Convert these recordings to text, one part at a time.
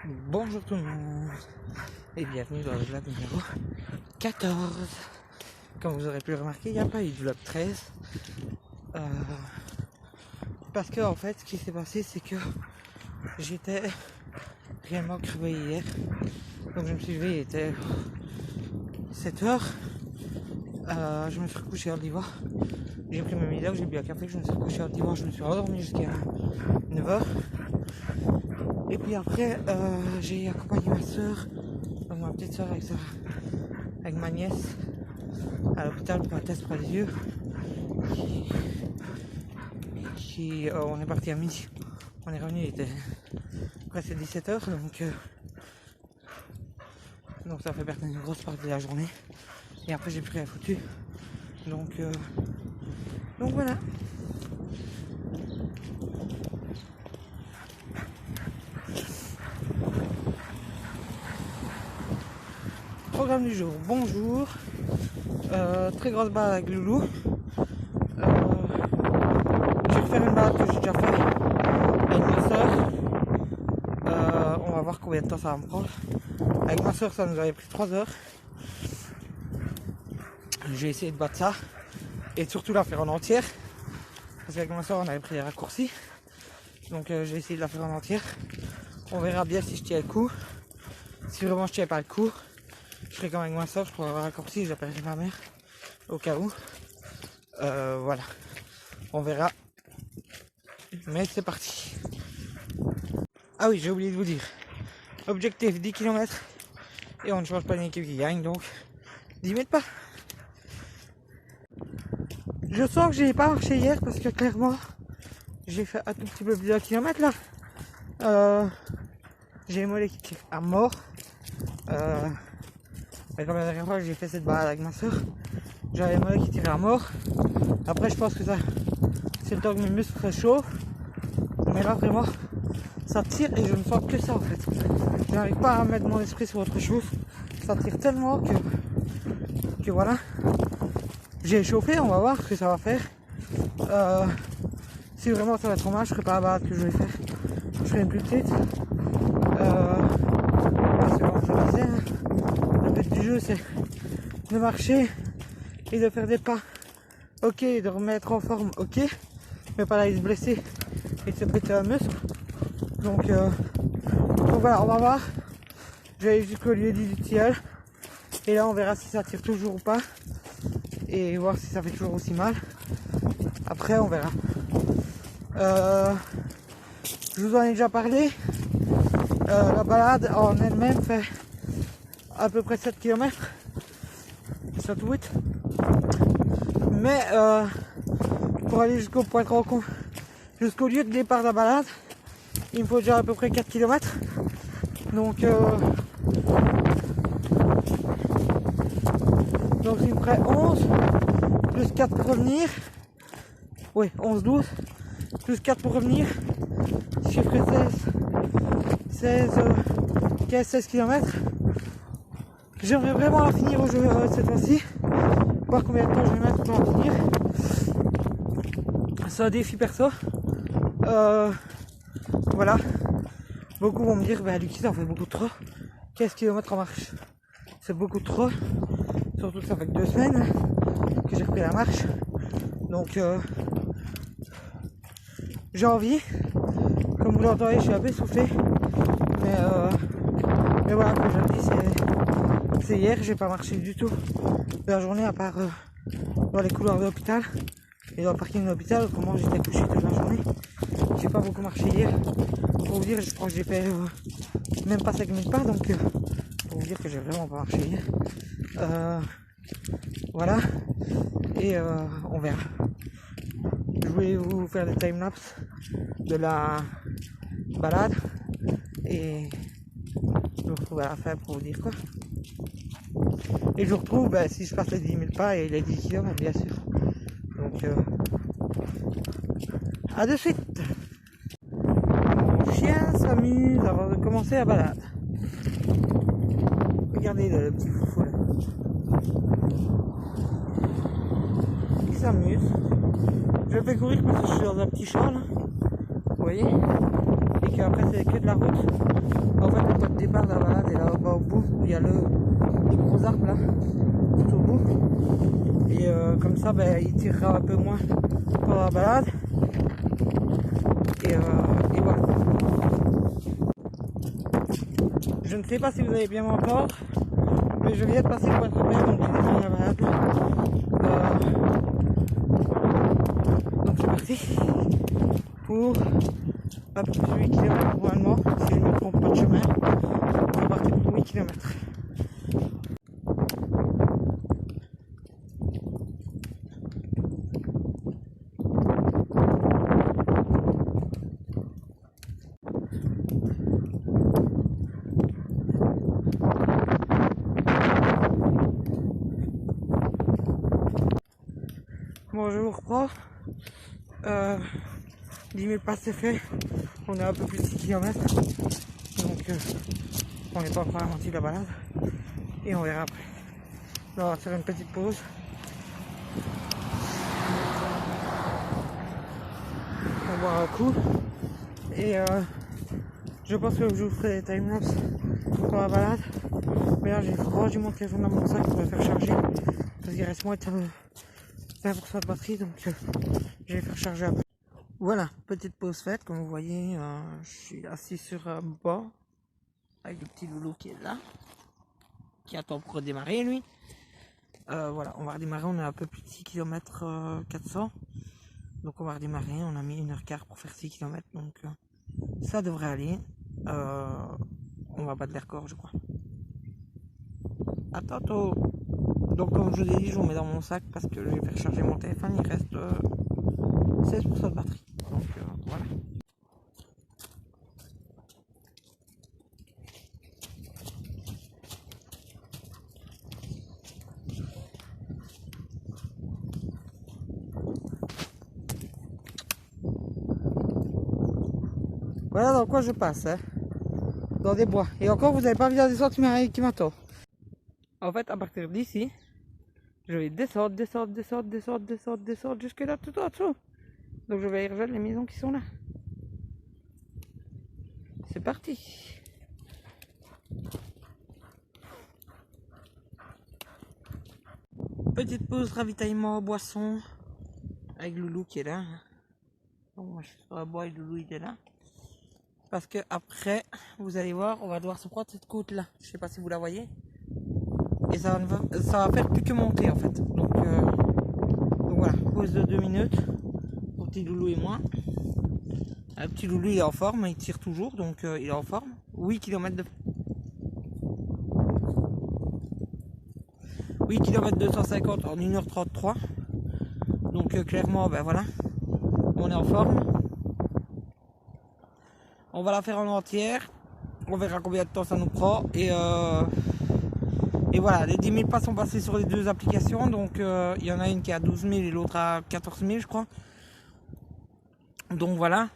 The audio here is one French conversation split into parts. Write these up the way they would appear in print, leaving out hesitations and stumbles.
Bonjour tout le monde et bienvenue dans le vlog numéro 14. Comme vous aurez pu le remarquer, il n'y a pas eu de vlog 13 parce que en fait ce qui s'est passé c'est que j'étais réellement crevé hier. Donc je me suis levé, il était 7h. Je me suis recouché à d'ivoire. J'ai pris mes médocs, j'ai bu un café, je me suis recouché à d'ivoire, je me suis endormi jusqu'à 9h. Et puis après, j'ai accompagné ma soeur, donc ma petite soeur avec ma nièce à l'hôpital pour un test pour les yeux. On est parti à midi. On est revenu, il était presque 17h, donc ça fait perdre une grosse partie de la journée. Et après j'ai plus rien foutu. Donc voilà. Programme du jour, bonjour. Très grosse balade avec Loulou. Je vais refaire une balade que j'ai déjà fait avec ma soeur. On va voir combien de temps ça va me prendre. Avec ma soeur ça nous avait pris 3 heures. J'ai essayé de battre ça et surtout la faire en entière. Parce qu'avec ma soeur on avait pris des raccourcis. Donc j'ai essayé de la faire en entière. On verra bien si je tiens le coup. Si vraiment je tiens pas le coup, je ferai comme avec ma soeur, je pourrais avoir un raccourci, j'appellerai ma mère au cas où. Voilà, on verra. Mais c'est parti. Ah oui, j'ai oublié de vous dire. Objectif 10 km et on ne change pas une équipe qui gagne, donc 10 000 pas. Je sens que j'ai pas marché hier parce que clairement j'ai fait un tout petit peu plus d'un kilomètre là. J'ai les mollets qui tirent à mort. Mais comme la dernière fois j'ai fait cette balade avec ma soeur, j'avais les mollets qui tiraient à mort. Après je pense que ça c'est le temps que mes muscles seraient chauds. Mais là vraiment ça tire et je ne sens que ça en fait. Je n'arrive pas à mettre mon esprit sur autre chose. Ça tire tellement que voilà. J'ai échauffé, on va voir ce que ça va faire. Si vraiment ça va être trop mal, je ferai pas la balade que je vais faire. Je ferai une plus petite. Parce que comme je le disais, le but du jeu c'est de marcher et de faire des pas. Ok, de remettre en forme, ok. Mais pas d'aller se blesser et de se péter un muscle. Donc voilà, on va voir. Je vais aller jusqu'au lieu dit du tilleul. Et là on verra si ça tire toujours ou pas. Et voir si ça fait toujours aussi mal. Après on verra. Je vous en ai déjà parlé. La balade en elle-même fait à peu près 7 km. 7 ou 8. Mais pour aller jusqu'au point de rencontre, jusqu'au lieu de départ de la balade, il me faut déjà à peu près 4 km. Donc il me ferait 11 plus 4 pour revenir. Oui, 11, 12 plus 4 pour revenir. Si je ferais 16 km. J'aimerais vraiment la finir au jeu cette fois-ci. Voir combien de temps je vais mettre pour la finir. C'est un défi perso. Voilà. Beaucoup vont me dire, bah Lucie ça en fait beaucoup trop. 15 km en marche. C'est beaucoup trop. Surtout que ça fait que 2 semaines que j'ai repris la marche. Donc j'ai envie. Comme vous l'entendez, je suis un peu essoufflé. Mais voilà, comme je le dis, c'est hier, j'ai pas marché du tout de la journée à part dans les couloirs de l'hôpital et dans le parking de l'hôpital. Autrement j'étais couché toute la journée. J'ai pas beaucoup marché hier. Pour vous dire, je crois que j'ai fait même pas 5 000 pas, donc pour vous dire que j'ai vraiment pas marché hier. Voilà, et on verra. Je voulais vous faire des timelapse de la balade et je vous retrouve à la fin pour vous dire quoi. Et je vous retrouve si je passe les 10 000 pas et les 10 km bien sûr. Donc à de suite. Mon chien s'amuse avant de commencer la balade. Regardez le petit foufou là. Il s'amuse. Je le fais courir parce que je suis dans un petit champ là. Vous voyez. et qu'après c'est que de la route. En fait, le point de départ de la balade est là-bas au bout, où il y a les gros arbres là, tout au bout. Et comme ça, ben, il tirera un peu moins pendant la balade. Et voilà. Je ne sais pas si vous allez bien m'entendre, mais je viens de passer pour être père, donc j'ai démarré la balade. Donc je suis parti pour un peu plus de 8 km normalement, si je ne me trompe pas de chemin. On est parti pour 8 km. Bon, je vous reprends. 10 000 pas c'est fait. On est à un peu plus de 6 km. Donc on n'est pas encore à la moitié de la balade. Et on verra après. Là, on va faire une petite pause. On va boire un coup. Et je pense que je vous ferai des timelapse pour la balade. Mais là j'ai rangé mon téléphone dans mon sac pour le faire charger. Parce qu'il reste moins de 20% de batterie, donc je vais faire charger après. Voilà, petite pause faite, comme vous voyez, je suis assis sur un banc avec le petit loulou qui est là, qui attend pour redémarrer lui. Voilà, on va redémarrer, on est à un peu plus de 6 km 400, donc on va redémarrer, on a mis 1h15 pour faire 6 km, donc ça devrait aller. On va battre les records, je crois. À tantôt. Donc comme je vous ai dit, je vous mets dans mon sac parce que je vais faire charger mon téléphone, il reste 16% de batterie. Donc voilà. Voilà dans quoi je passe, hein. Dans des bois. Et encore, vous n'avez pas vu la descente qui m'attend. En fait, à partir d'ici, je vais descendre jusque là, tout en dessous. Donc je vais aller rejoindre les maisons qui sont là. C'est parti. Petite pause ravitaillement boisson avec Loulou qui est là. Donc moi je suis sur la bois et Loulou il est là. Parce que après, vous allez voir, on va devoir se prendre cette côte là. Je sais pas si vous la voyez. Et ça va faire plus que monter en fait. Donc voilà, pause de 2 minutes pour petit Loulou et moi. Le petit Loulou il est en forme, il tire toujours, donc il est en forme. 8 km 250 en 1h33. Donc clairement, ben voilà, on est en forme. On va la faire en entière. On verra combien de temps ça nous prend. Et voilà, les 10 000 pas sont passés sur les deux applications. Donc il y en a une qui est à 12 000 et l'autre à 14 000 je crois. Donc voilà.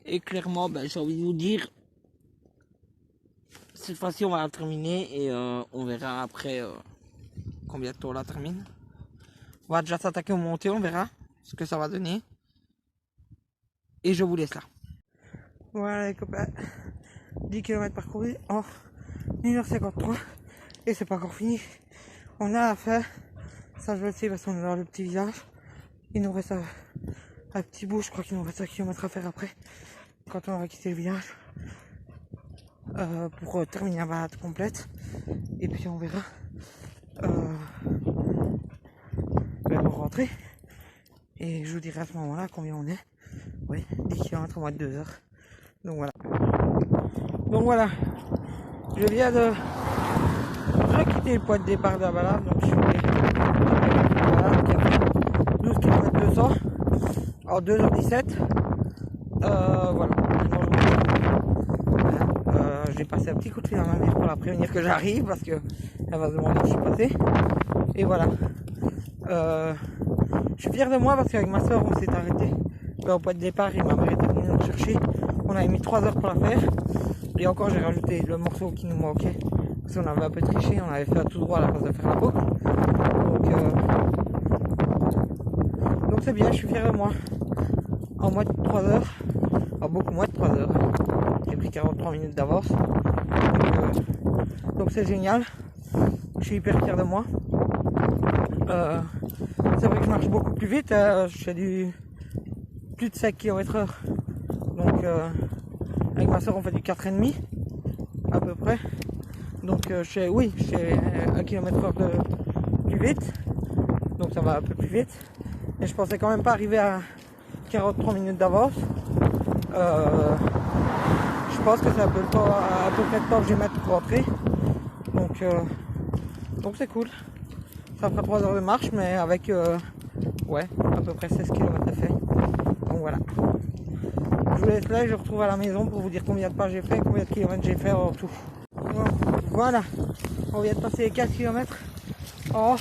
Et clairement, ben, j'ai envie de vous dire, cette fois-ci on va la terminer et on verra après combien de temps on la termine. On va déjà s'attaquer aux montées, on verra ce que ça va donner. Et je vous laisse là. Voilà les copains, 10 km parcourus en 1h53 et c'est pas encore fini. On a la fin, ça je le sais parce qu'on est dans le petit village. Il nous reste un petit bout, je crois qu'il nous reste 1 km à faire après, quand on va quitter le village, pour terminer la balade complète. Et puis on verra pour rentrer. Et je vous dirai à ce moment-là combien on est. Oui, 10 km en moins de 2 heures. Donc voilà. Je viens de quitter le point de départ de la balade. Donc je suis allé la balade qui a fait 12 km 200 en 2h17. Voilà. J'ai passé un petit coup de fil à ma mère pour la prévenir que j'arrive parce qu'elle va se demander où je suis passé. Et voilà. Je suis fier de moi parce qu'avec ma soeur on s'est arrêté au point de départ et ma mère était venue nous chercher. On avait mis 3 heures pour la faire. Et encore j'ai rajouté le morceau qui nous manquait. Parce qu'on avait un peu triché, on avait fait un tout droit à la place de faire la boucle. Donc c'est bien, je suis fier de moi. en moins de 3 heures, beaucoup moins de 3 heures. J'ai pris 43 minutes d'avance. Donc c'est génial. Je suis hyper fier de moi. C'est vrai que je marche beaucoup plus vite. Je fais du plus de 5 km/h. Donc avec ma soeur on fait du 4,5 à peu près. Donc je fais 1 km/h de plus vite. Donc ça va un peu plus vite. Et je pensais quand même pas arriver à 43 minutes d'avance. Je pense que c'est à peu près le temps que je vais mettre pour rentrer. Donc c'est cool. Ça fera 3 heures de marche, mais avec à peu près 16 km à faire. Donc voilà. Je vous laisse là et je retrouve à la maison pour vous dire combien de pas j'ai fait, combien de kilomètres j'ai fait en tout. Voilà. On vient de passer les 4 km en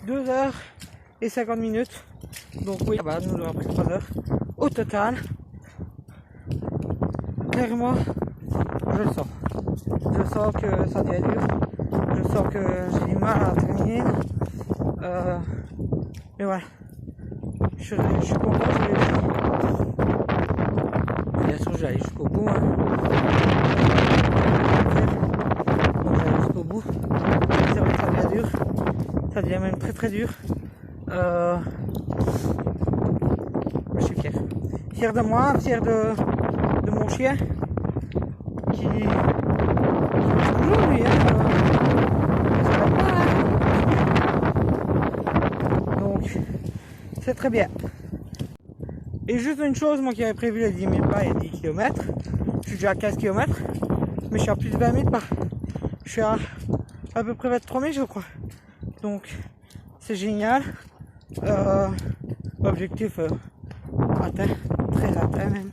2 heures et 50 minutes. Donc oui, nous avons pris 3 heures au total. Clairement, je le sens. Je sens que ça devient dur. Je sens que j'ai du mal à terminer. Mais voilà. Je suis content, j'ai réussi. Bien sûr, je vais aller jusqu'au bout. Donc, je vais aller jusqu'au bout. C'est vrai que ça devient dur. Ça devient même très très dur. Je suis fier. Fier de moi, fier de mon chien qui marche toujours lui. Donc c'est très bien. Et juste une chose, moi qui avais prévu les 10 000 pas et 10 km, je suis déjà à 15 km, mais je suis à plus de 20 000 pas. Je suis à peu près 23 000 je crois. Donc c'est génial. Objectif atteint, très atteint même.